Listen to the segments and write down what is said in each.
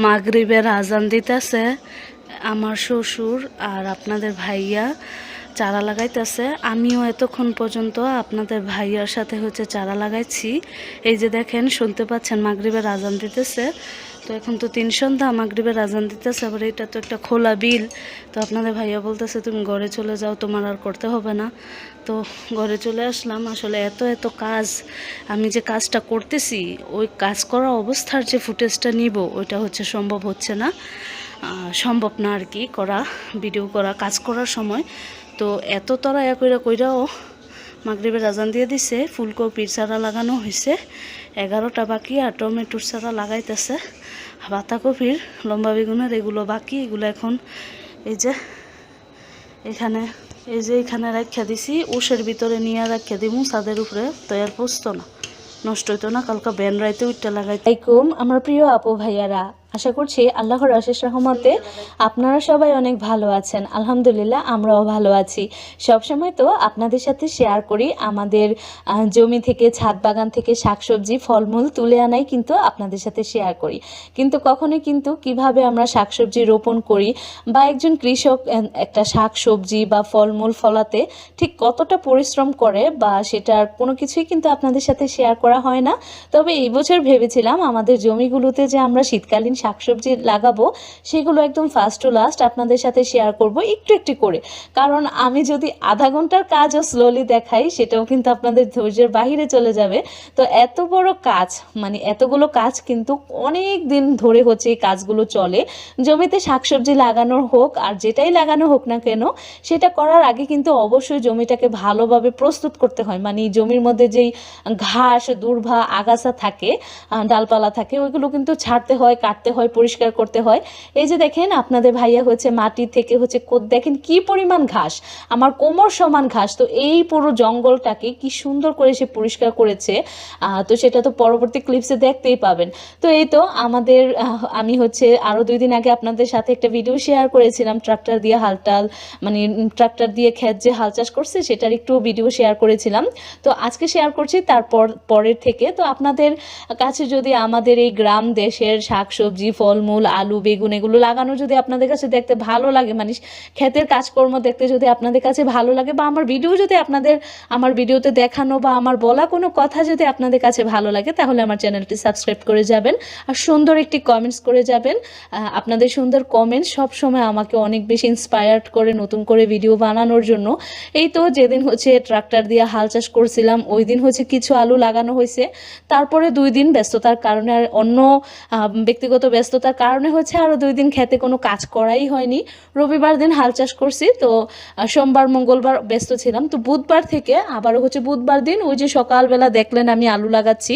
মাগরিবের আজান দিতেছে আমার শ্বশুর আর আপনাদের ভাইয়া চারা লাগাইতেছে। আমিও এতক্ষণ পর্যন্ত আপনাদের ভাইয়ার সাথে চারা লাগাইছি। এই যে দেখেন, শুনতে পাচ্ছেন মাগরিবের আজান দিতেছে। তো এখন তো 3 সন্ধ্যা, মাগরিবের আজান দিতেছে। আবার এটা তো একটা খোলা বিল। তো আপনাদের ভাইয়া বলতেছে তুমি ঘরে চলে যাও, তোমার আর করতে হবে না। তো ঘরে চলে আসলাম। আসলে এত এত কাজ, আমি যে কাজটা করতেছি ওই কাজ করা অবস্থার যে ফুটেজটা নিব ওইটা সম্ভব হচ্ছে না, সম্ভব না আর কি করা, ভিডিও করা কাজ করার সময়। তো এত তরায়া কইরাও মাগরিবের আজান দিয়ে দিছে। ফুলকপির চারা লাগানো হয়েছে, 11টা বাকি, আর টমেটোর চারা লাগাইতেছে। বাঁধাকপির, লম্বা বেগুনের এগুলো বাকি। এগুলো এখন এই যে এখানে রাখা দিছি, উষের ভিতরে নিয়ে রাখা দিমু ছাদের উপরে। তো আর পুষতো না, নষ্ট হইতো না। কালকে ব্যান রাইতে উঠতে লাগাইকুম। আমার প্রিয় আপু ভাইয়ারা, আশা করছি আল্লাহর অশেষ রহমতে আপনারা সবাই অনেক ভালো আছেন। আলহামদুলিল্লাহ, আমরাও ভালো আছি। সবসময় তো আপনাদের সাথে শেয়ার করি আমাদের জমি থেকে, ছাদ বাগান থেকে শাকসবজি ফলমূল তুলে আনাই কিন্তু আপনাদের সাথে শেয়ার করি। কিন্তু কখনোই কিন্তু কিভাবে আমরা শাকসবজি রোপণ করি বা একজন কৃষক একটা শাকসবজি বা ফলমূল ফলাতে ঠিক কতটা পরিশ্রম করে বা সেটার কোনো কিছুই কিন্তু আপনাদের সাথে শেয়ার করা হয় না। তবে এই বছর ভেবেছিলাম আমাদের জমিগুলোতে যে আমরা শীতকালীন শাকসবজি লাগাবো সেগুলো একদম ফার্স্ট টু লাস্ট আপনাদের সাথে শেয়ার করব একটু একটু করে। কারণ আমি যদি আধা ঘন্টার কাজও স্লোলি দেখাই সেটাও কিন্তু আপনাদের ধৈর্যের বাহিরে চলে যাবে। তো এত বড় কাজ, মানে এতগুলো কাজ কিন্তু অনেক দিন ধরে এই কাজগুলো চলে। জমিতে শাকসবজি লাগানোর হোক আর যেটাই লাগানো হোক না কেন, সেটা করার আগে কিন্তু অবশ্যই জমিটাকে ভালোভাবে প্রস্তুত করতে হয়। মানে জমির মধ্যে যেই ঘাস, দুর্ভা, আগাছা থাকে, ডালপালা থাকে, ওইগুলো কিন্তু ছাড়তে হয়, কাটতে হয়, পরিষ্কার করতে হয়। এই যে দেখেন আপনাদের ভাইয়া মাটি থেকে দেখেন কি পরিমাণ ঘাস, আমার কোমর সমান ঘাস। তো এই পুরো জঙ্গলটাকে কি সুন্দর করে সে পরিষ্কার করেছে। তো সেটা তো পরবর্তী ক্লিপসে দেখতেই পাবেন। তো এই তো আমাদের আমি আরো 2 দিন আগে আপনাদের সাথে একটা ভিডিও শেয়ার করেছিলাম, ট্রাক্টর দিয়ে মানে ট্রাক্টর দিয়ে ক্ষেত যে হাল চাষ করছে সেটার একটু ভিডিও শেয়ার করেছিলাম। তো আজকে শেয়ার করছি পরের থেকে। তো আপনাদের কাছে যদি আমাদের এই গ্রাম দেশের শাকসবজি, ফলমূল, আলু, বেগুন এগুলো লাগানো যদি আপনাদের কাছে দেখতে ভালো লাগে, মানে ক্ষেতের কাজকর্ম দেখতে যদি আপনাদের কাছে ভালো লাগে, বা আমার ভিডিও যদি আমার ভিডিওতে দেখানো বা আমার বলা কোনো কথা যদি আপনাদের কাছে ভালো লাগে, তাহলে আমার চ্যানেলটি সাবস্ক্রাইব করে যাবেন আর সুন্দর একটি কমেন্টস করে যাবেন। আপনাদের সুন্দর কমেন্টস সব সময় আমাকে অনেক বেশি ইন্সপায়ার্ড করে নতুন করে ভিডিও বানানোর জন্য। এই তো যেদিন ট্রাক্টর দিয়ে হাল চাষ করছিলাম ওই দিন কিছু আলু লাগানো হয়েছে। তারপরে 2 দিন ব্যস্ততার কারণে আর অন্য ব্যক্তিগত ব্যস্ততার কারণে আরও 2 দিন খেতে কোনো কাজ করাই হয়নি। রবিবার দিন হাল চাষ করছি, তো সোমবার মঙ্গলবার ব্যস্ত ছিলাম। তো বুধবার থেকে আবারও বুধবার দিন ওই যে সকালবেলা দেখলেন আমি আলু লাগাচ্ছি,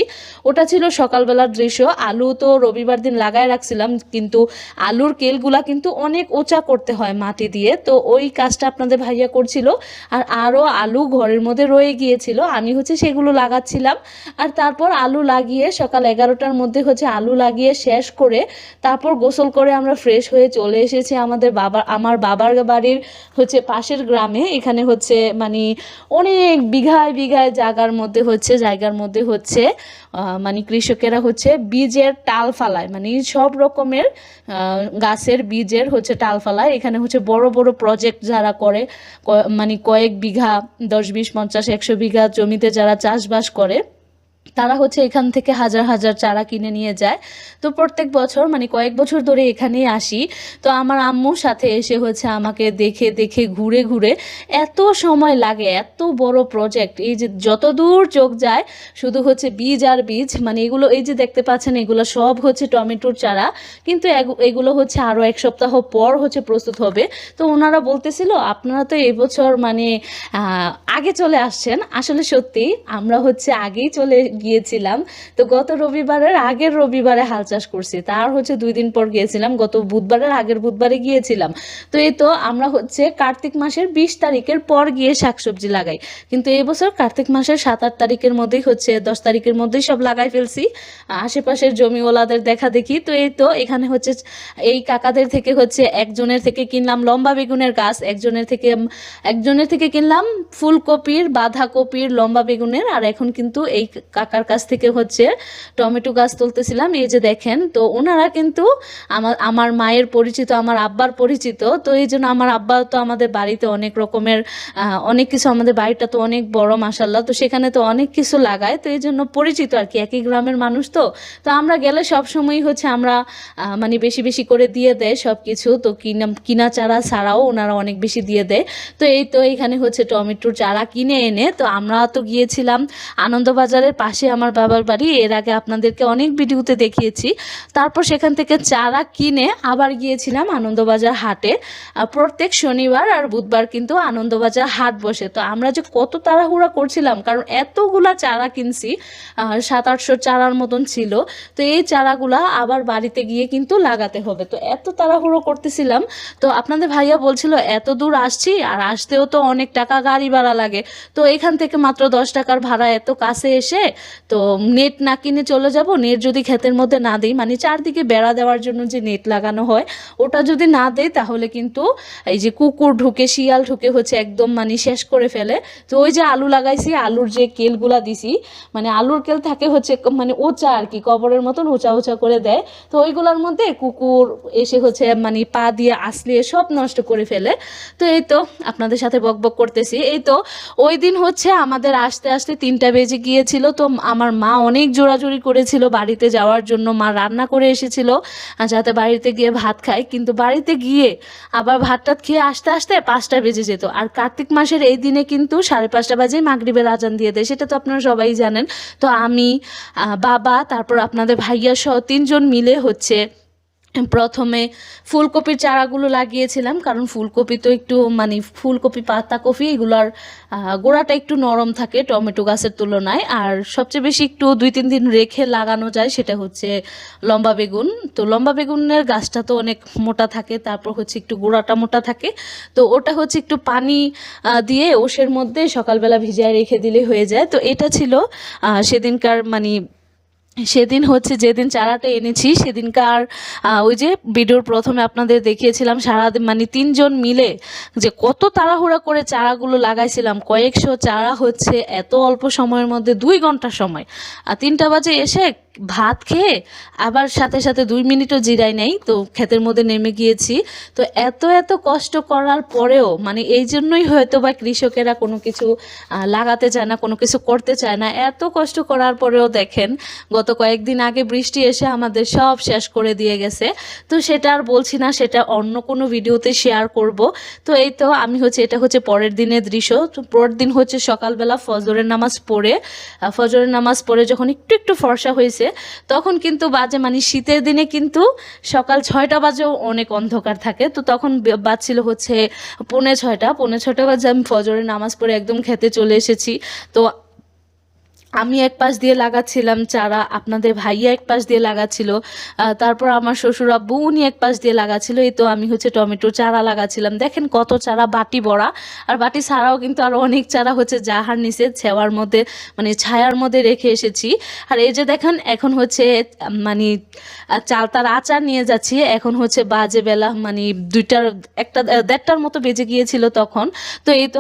ওটা ছিল সকালবেলার দৃশ্য। আলু তো রবিবার দিন লাগায় রাখছিলাম, কিন্তু আলুর কেলগুলা কিন্তু অনেক উঁচা করতে হয় মাটি দিয়ে। তো ওই কাজটা আপনাদের ভাইয়া করছিল, আর আরও আলু ঘরের মধ্যে রয়ে গিয়েছিল, আমি সেগুলো লাগাচ্ছিলাম। আর তারপর আলু লাগিয়ে সকাল 11টার মধ্যে আলু লাগিয়ে শেষ করে তারপর গোসল করে আমরা ফ্রেশ হয়ে চলে এসেছি আমার বাবার বাড়ির পাশের গ্রামে। এখানে মানে অনেক বিঘায় বিঘায় জায়গার মধ্যে মানে কৃষকেরা বীজের টাল ফালায়, মানে সব রকমের গাছের বীজের টাল ফালায়। এখানে বড় বড় প্রজেক্ট যারা করে, মানে কয়েক বিঘা, 10, 20, 50, 100 বিঘা জমিতে যারা চাষবাস করে, তারা এখান থেকে হাজার হাজার চারা কিনে নিয়ে যায়। তো প্রত্যেক বছর মানে কয়েক বছর ধরে এখানেই আসি। তো আমার আম্মুর সাথে এসে আমাকে দেখে দেখে ঘুরে ঘুরে এত সময় লাগে, এত বড় প্রজেক্ট, এই যে যত দূর চোখ যায় শুধু বীজ আর বীজ। মানে এগুলো এই যে দেখতে পাচ্ছেন, এগুলো সব টমেটোর চারা, কিন্তু এগুলো আরও 1 সপ্তাহ পর প্রস্তুত হবে। তো ওনারা বলতেছিল আপনারা তো এবছর মানে আগে চলে আসছেন। আসলে সত্যি আমরা আগেই চলে গিয়েছিলাম। তো গত রবিবারের আগের রবিবারে হাল চাষ করছি, তার 2 দিন পর গিয়েছিলাম, গত বুধবারের আগের বুধবারে গিয়েছিলাম। তো এই তো আমরা কার্তিক মাসের 20 তারিখের পর গিয়ে শাকসবজি লাগাই, কিন্তু এই বছর কার্তিক মাসের 7-8 তারিখের মধ্যেই 10 তারিখের মধ্যেই সব লাগাই ফেলছি, আশেপাশের জমিওয়ালাদের দেখা দেখি। তো এই তো এখানে এই কাকাদের থেকে একজনের থেকে কিনলাম লম্বা বেগুনের গাছ, একজনের থেকে কিনলাম ফুলকপির, বাঁধাকপির, লম্বা বেগুনের। আর এখন কিন্তু এই কাকার কাছ থেকে হচ্ছে টমেটো গাছ তুলতেছিলাম। এই যে দেখেন, তো ওনারা কিন্তু আমার মায়ের পরিচিত, আমার আব্বার পরিচিত। তো এই জন্য আমার আব্বা তো আমাদের বাড়িতে অনেক রকমের অনেক কিছু, আমাদের বাড়িটা তো অনেক বড় মাশাল্লাহ, তো সেখানে তো অনেক কিছু লাগায়, তো এই জন্য পরিচিত আর কি, একই গ্রামের মানুষ। তো তো আমরা গেলে সব সময়ই হচ্ছে আমরা মানে বেশি বেশি করে দিয়ে দেয় সব কিছু। তো কিনা চারা ছাড়াও ওনারা অনেক বেশি দিয়ে দেয়। তো এই তো এখানে হচ্ছে টমেটোর চারা কিনে এনে, তো আমরা তো গিয়েছিলাম আনন্দবাজারের পাশে আমার বাবার বাড়ি, এর আগে আপনাদেরকে অনেক ভিডিওতে দেখিয়েছি। তারপর সেখান থেকে চারা কিনে আবার গিয়েছিলাম আনন্দবাজার হাটে। প্রত্যেক শনিবার আর বুধবার কিন্তু আনন্দবাজার হাট বসে। তো আমরা যে কত তাড়াহুড়া করছিলাম, কারণ এতগুলা চারা কিনছি, 700-800 চারার মতন ছিল। তো এই চারাগুলা আবার বাড়িতে গিয়ে কিন্তু লাগাতে হবে, তো এত তাড়াহুড়ো করতেছিলাম। তো আপনাদের ভাইয়া বলছিল এত দূর আসছি আর আসতেও তো অনেক টাকা গাড়ি ভাড়া লাগে, তো এখান থেকে মাত্র 10 টাকার ভাড়া, এত কাছে এসে তো নেট না কিনে চলে যাব। নেট যদি ক্ষেতের মধ্যে না দিই, মানে চারদিকে বেড়া দেওয়ার জন্য যে নেট লাগানো হয় ওটা যদি না দেয়, তাহলে কিন্তু এই যে কুকুর ঢুকে, শিয়াল ঢুকে হচ্ছে একদম মানে শেষ করে ফেলে। তো ওই যে আলু লাগাইছি, আলুর যে কেলগুলা দিছি, মানে আলুর কেল থাকে হচ্ছে মানে উঁচা আর কি, কবরের মতন উঁচা উঁচা করে দেয়। তো ওইগুলোর মধ্যে কুকুর এসে হচ্ছে মানে পা দিয়ে আসলিয়ে সব নষ্ট করে ফেলে। তো এই তো আপনাদের সাথে বকবক করতেছি। এই তো ওই দিন হচ্ছে আমাদের আসতে আসতে 3টা বেজে গিয়েছিল। তো আমার মা অনেক জোরাজুরি করেছিল বাড়িতে যাওয়ার জন্য, মা রান্না করে এসেছিল যাতে বাড়িতে গিয়ে ভাত খায়, কিন্তু বাড়িতে গিয়ে আবার ভাত টাত খেয়ে আসতে আসতে 5টা বেজে যেত। আর কার্তিক মাসের এই দিনে কিন্তু 5:30 বাজে মাগরিবের আজান দিয়ে দেয়, সেটা তো আপনারা সবাই জানেন। তো আমি, বাবা, তারপর আপনাদের ভাইয়া সহ 3জন মিলে হচ্ছে প্রথমে ফুলকপির চারাগুলো লাগিয়েছিলাম, কারণ ফুলকপি তো একটু মানে ফুলকপি, পাতাকপি এগুলোর গোড়াটা একটু নরম থাকে টমেটো গাছের তুলনায়। আর সবচেয়ে বেশি একটু 2-3 দিন রেখে লাগানো যায় সেটা হচ্ছে লম্বা বেগুন। তো লম্বা বেগুনের গাছটা তো অনেক মোটা থাকে, তারপর হচ্ছে একটু গোড়াটা মোটা থাকে। তো ওটা হচ্ছে একটু পানি দিয়ে ওষের মধ্যে সকালবেলা ভিজিয়ে রেখে দিলে হয়ে যায়। তো এটা ছিল সেদিনকার মানে সেদিন হচ্ছে যেদিন চারাটা এনেছি সেদিনকার ওই যে ভিডিওর প্রথমে আপনাদের দেখিয়েছিলাম সারাদিন মানে 3জন মিলে যে কত তাড়াহুড়া করে চারাগুলো লাগাইছিলাম। কয়েকশো চারা হচ্ছে এত অল্প সময়ের মধ্যে, 2 ঘন্টা সময়। 3টা বাজে এসে ভাত খেয়ে আবার সাথে সাথে 2 মিনিটও জিরাই নেই, তো ক্ষেতের মধ্যে নেমে গিয়েছি। তো এত এত কষ্ট করার পরেও মানে এই জন্যই হয়তো বা কৃষকেরা কোনো কিছু লাগাতে চায় না, কোনো কিছু করতে চায় না। এত কষ্ট করার পরেও দেখেন গত কয়েকদিন আগে বৃষ্টি এসে আমাদের সব শেষ করে দিয়ে গেছে। তো সেটা আর বলছি না, সেটা অন্য কোনো ভিডিওতে শেয়ার করব। তো এই তো আমি হচ্ছে, এটা হচ্ছে পরের দিনের দৃশ্য। তো পরের দিন হচ্ছে সকালবেলা ফজরের নামাজ পড়ে যখন একটু একটু ফর্সা হয়েছে, তখন কিন্তু বাজে মানে শীতের দিনে কিন্তু সকাল 6টা বাজেও অনেক অন্ধকার থাকে। তো তখন বাজছিল হচ্ছে 5:45 বাজে আমি ফজরের নামাজ পড়ে একদম খেতে চলে এসেছি। তো আমি এক পাশ দিয়ে লাগাচ্ছিলাম চারা, আপনাদের ভাইয়া এক পাশ দিয়ে লাগাচ্ছিল, তারপর আমার শ্বশুর আব্বু উনি এক পাশ দিয়ে লাগাচ্ছিল। এই তো আমি হচ্ছে টমেটো চারা লাগাচ্ছিলাম। দেখেন কত চারা, বাটি ভরা। আর বাটি ছাড়াও কিন্তু আরও অনেক চারা হচ্ছে জাহার নিচে ছেওয়ার মধ্যে মানে ছায়ার মধ্যে রেখে এসেছি। আর এই যে দেখেন এখন হচ্ছে মানে চালতার আচার নিয়ে যাচ্ছি। এখন হচ্ছে বাজে বেলা মানে 1:30টার মতো বেজে গিয়েছিল তখন। তো এই তো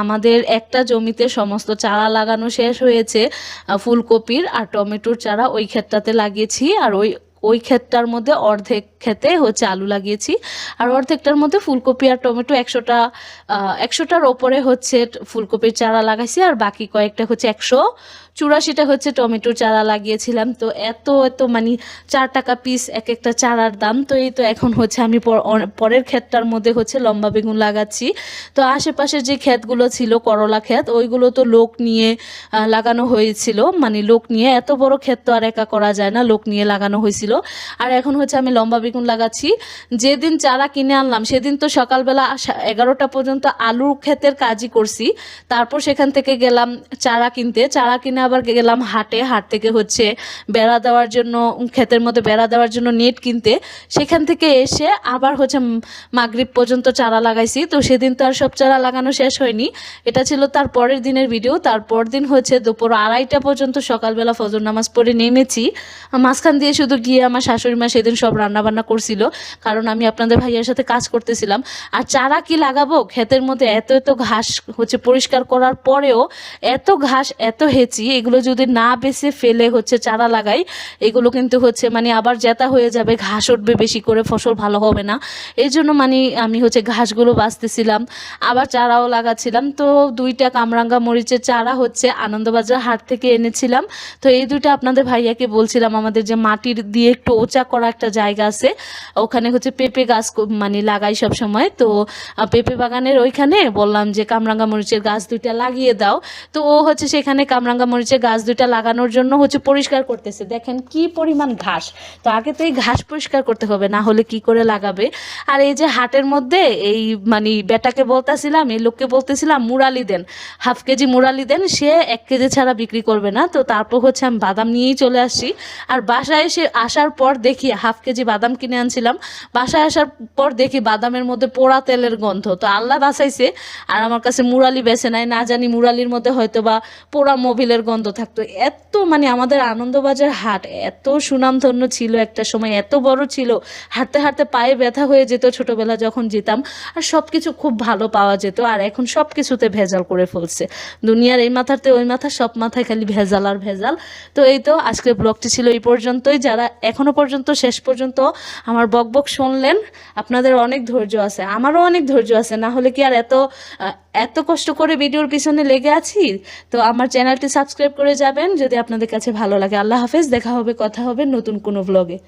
আমাদের একটা জমিতে সমস্ত চারা লাগানো শেষ হয়েছে। ফুলকপির আর টমেটোর চারা ওই ক্ষেতটাতে লাগিয়েছি, আর ওই ক্ষেতটার মধ্যে অর্ধেক ক্ষেতে হচ্ছে আলু লাগিয়েছি, আর অর্ধেকটার মধ্যে ফুলকপি আর টমেটো 100টার ওপরে হচ্ছে ফুলকপির চারা লাগাইছি, আর বাকি কয়েকটা হচ্ছে 184টা হচ্ছে টমেটোর চারা লাগিয়েছিলাম। তো এত মানে 4 টাকা পিস এক একটা চারার দাম। তো এই তো এখন হচ্ছে আমি পরের ক্ষেতটার মধ্যে হচ্ছে লম্বা বেগুন লাগাচ্ছি। তো আশেপাশে যে ক্ষেতগুলো ছিল করলা ক্ষেত, ওইগুলো তো লোক নিয়ে লাগানো হয়েছিল, মানে লোক নিয়ে, এত বড় ক্ষেত তো আর একা করা যায় না, লোক নিয়ে লাগানো হয়েছিল। আর এখন হচ্ছে আমি লম্বা বেগুন লাগাচ্ছি। যেদিন চারা কিনে আনলাম সেদিন তো সকালবেলা 11টা পর্যন্ত আলুর ক্ষেতের কাজই করছি। তারপর সেখান থেকে গেলাম চারা কিনে আবার গেলাম হাট থেকে হচ্ছে বেড়া দেওয়ার জন্য, ক্ষেতের মধ্যে বেড়া দেওয়ার জন্য নেট কিনতে। সেখান থেকে এসে আবার হচ্ছে মাগরিব পর্যন্ত চারা লাগাইছি। তো সেদিন তো আর সব চারা লাগানো শেষ হয়নি, এটা ছিল তার পরের দিনের ভিডিও। তারপর দিন হচ্ছে দুপুর 2:30টা পর্যন্ত সকালবেলা ফজর নামাজ পড়ে নেমেছি। মাঝখান দিয়ে শুধু গিয়ে আমার শাশুড়ি মা সেদিন সব রান্নাবান্না করছিল, কারণ আমি আপনাদের ভাইয়ের সাথে কাজ করতেছিলাম। আর চারা কি লাগাবো, ক্ষেতের মধ্যে এত ঘাস হচ্ছে পরিষ্কার করার পরেও এত ঘাস, এত হেঁচি, এগুলো যদি না বেছে ফেলে হচ্ছে চারা লাগাই, এগুলো কিন্তু হচ্ছে মানে আবার জেতা হয়ে যাবে, ঘাস উঠবে বেশি করে, ফসল ভালো হবে না। এই জন্য মানে আমি হচ্ছে ঘাসগুলো বাছতেছিলাম, আবার চারাও লাগাচ্ছিলাম। তো 2টা কামরাঙ্গা মরিচের চারা হচ্ছে আনন্দবাজার হাট থেকে এনেছিলাম। তো এই 2টা আপনাদের ভাইয়াকে বলছিলাম, আমাদের যে মাটির দিয়ে একটু উঁচা করা একটা জায়গা আছে, ওখানে হচ্ছে পেঁপে গাছ মানে লাগাই সব সময়। তো পেঁপে বাগানের ওইখানে বললাম যে কামরাঙ্গা মরিচের গাছ 2টা লাগিয়ে দাও। তো ও হচ্ছে সেখানে কামরাঙ্গা মরিচের গাছ 2টা লাগানোর জন্য হচ্ছে পরিষ্কার করতেছে। দেখেন কি পরিমাণ ঘাস, তো আগে তো এই ঘাস পরিষ্কার করতে হবে, না হলে কি করে লাগাবে। আর এই যে হাটের মধ্যে এই মানে বেটাকে বলতেছিলাম, এই লোককে বলতেছিলাম মুরালি দেন, হাফ কেজি মুরালি দেন, সে 1 কেজি ছাড়া বিক্রি করবে না। তো তারপর হচ্ছে আমি বাদাম নিয়েই চলে আসছি। আর বাসায় এসে আসার পর দেখি হাফ কেজি বাদাম কিনে আনছিলাম, বাসায় আসার পর দেখি বাদামের মধ্যে পোড়া তেলের গন্ধ। তো আল্লাহ বাঁচাইছে, আর আমার কাছে মুরালি বেছে নাই, না জানি মুরালির মধ্যে হয়তো বা পোড়া মোবিলের গন্ধ থাকতো। এত মানে আমাদের আনন্দবাজার হাট এত সুনামধন্য ছিল একটা সময়, এত বড় ছিল, হাঁটতে হাঁটতে পায়ে ব্যথা হয়ে যেত ছোটবেলা যখন যেতাম। আর সব কিছু খুব ভালো পাওয়া যেত, আর এখন সব কিছুতে ভেজাল করে ফেলছে দুনিয়ার, এই মাথাতে ওই মাথা, সব মাথায় খালি ভেজাল আর ভেজাল। তো এই তো আজকের ব্লগটি ছিল এই পর্যন্তই। যারা এখনো পর্যন্ত শেষ পর্যন্ত আমার বকবক শুনলেন, আপনাদের অনেক ধৈর্য আছে, আমারও অনেক ধৈর্য আছে, না হলে কি আর এত কষ্ট করে ভিডিওর পিছনে লেগে আছি। তো আমার চ্যানেলটি সাবস্ক্রাইব করে যাবেন যদি আপনাদের কাছে ভালো লাগে। আল্লাহ হাফেজ, দেখা হবে, কথা হবে নতুন কোনো ব্লগে।